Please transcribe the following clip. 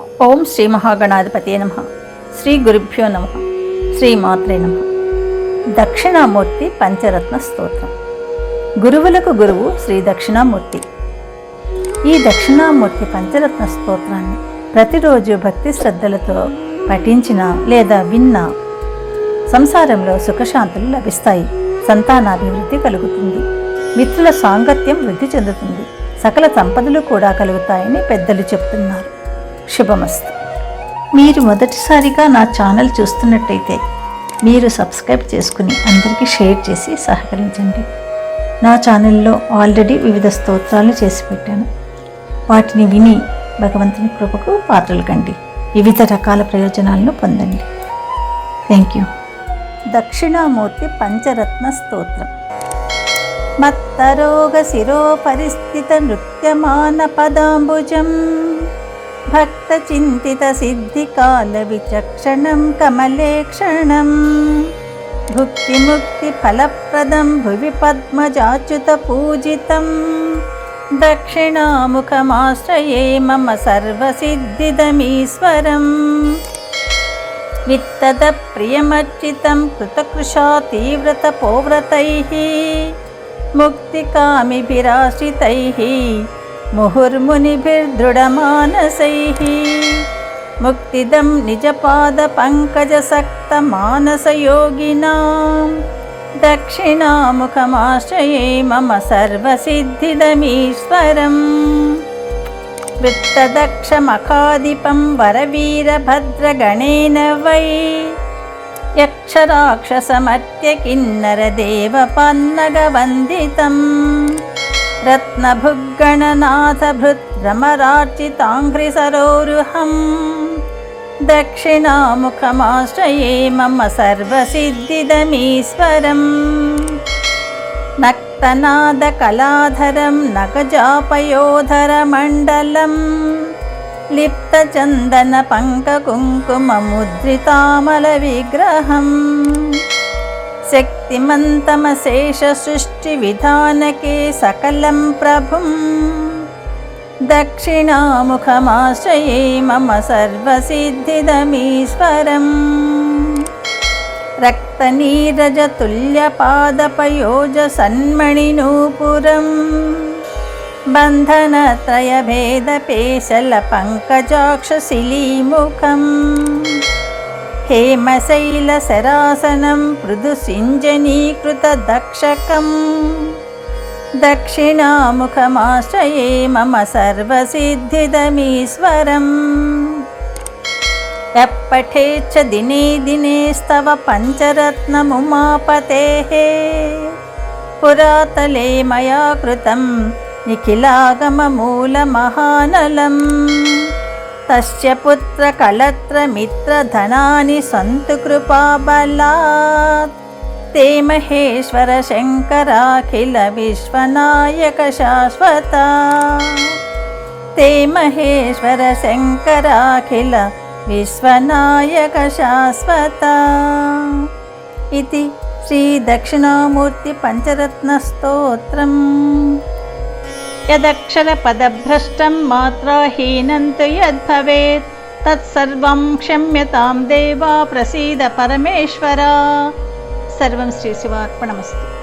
ఓం శ్రీ మహాగణాధిపతే నమః. శ్రీ గురుభ్యో నమః. శ్రీ మాత్రే నమః. దక్షిణామూర్తి పంచరత్న స్తోత్రం. గురువులకు గురువు శ్రీ దక్షిణామూర్తి. ఈ దక్షిణామూర్తి పంచరత్న స్తోత్రాన్ని ప్రతిరోజు భక్తి శ్రద్ధలతో పఠించిన లేదా విన్నా సంసారంలో సుఖశాంతులు లభిస్తాయి. సంతానాభివృద్ధి కలుగుతుంది. మిత్రుల సాంగత్యం వృద్ధి చెందుతుంది. సకల సంపదలు కూడా కలుగుతాయని పెద్దలు చెప్తున్నారు. శుభమస్తు. మీరు మొదటిసారిగా నా ఛానల్ చూస్తున్నట్టయితే మీరు సబ్స్క్రైబ్ చేసుకుని అందరికీ షేర్ చేసి సహకరించండి. నా ఛానల్లో ఆల్రెడీ వివిధ స్తోత్రాలు చేసి పెట్టాను. వాటిని విని భగవంతుని కృపకు పాత్రలు కండి. వివిధ రకాల ప్రయోజనాలను పొందండి. Thank you. దక్షిణామూర్తి పంచరత్న స్తోత్రం. మత్తరోగ శిరో పరిస్థిత నృత్యమాన పదాంబుజం భక్త చింతిత సిద్ధికాల విచక్షణం కమలేక్షణం భుక్తి ముక్తి ఫలప్రదం భువి పద్మజాచ్యుత పూజితం దక్షిణాముఖమాశ్రయే మమ సర్వసిద్ధిదమీశ్వరం విత్తద ప్రియమర్చితం కృతకృషా తీవ్రత పోవ్రతైః ముక్తికామిభిరాశ్రితైః ముహుర్మునిభిర్దృఢమానసైః ముక్తిదం నిజపాద పంకజసక్త మానసయోగినాం దక్షిణాముఖమాశ్రయే మమ సర్వసిద్ధిదమీశ్వరం వృత్తదక్షమఖాదిపం వరవీరభద్రగణేన వై యక్షరాక్షసమర్త్య కిన్నరదేవపన్నగవందితం రత్నభుగ్గణనాథభృద్భ్రమరార్చితాంఘ్రిసరోరుహం దక్షిణాముఖమాశ్రయే మమ సర్వసిద్ధిదమీశ్వరం నక్తనాదకళాధరం నగజాపయోధరమండలం లిప్తచందన పంకకుంకుమముద్రితామల విగ్రహం శక్తిమంతమశేష సృష్టి విధానకే సకలం ప్రభుం దక్షిణాముఖమాశ్రయే మమ సర్వసిద్ధిదమీశ్వరం రక్తనీరజతుల్యపాదపయోజ సన్మణినూపురం బంధనత్రయభేదపేశల పంకజాక్షశిలీముఖం హేమశైలశరాసనం మృదుసింజనీకృత దక్షకం దక్షిణాముఖమాశ్రయే మమ సర్వసిద్ధిదమీశ్వరం యప్పఠేచ్చ దినే దినే స్తవ పంచరత్నముమాపతేః పురాతలే మయా కృతం నిఖిలాగమమూలమహానలం తస్య పుత్రకళత్రమిత్రధనాని సంతు కృపాబలాత్ తే మహేశ్వర శంకరాఖిల విశ్వనాయక శాశ్వత తే మహేశ్వర శంకరాఖిల విశ్వనాయక శాశ్వత. ఇది శ్రీ దక్షిణామూర్తి పంచరత్న స్తోత్రం. యదక్షర పదభ్రష్టం మాత్రాహీనం తు యద్భవేత్ తత్సర్వం క్షమ్యతాం దేవా ప్రసీద పరమేశ్వర. సర్వం శ్రీ శివార్పణమస్తు.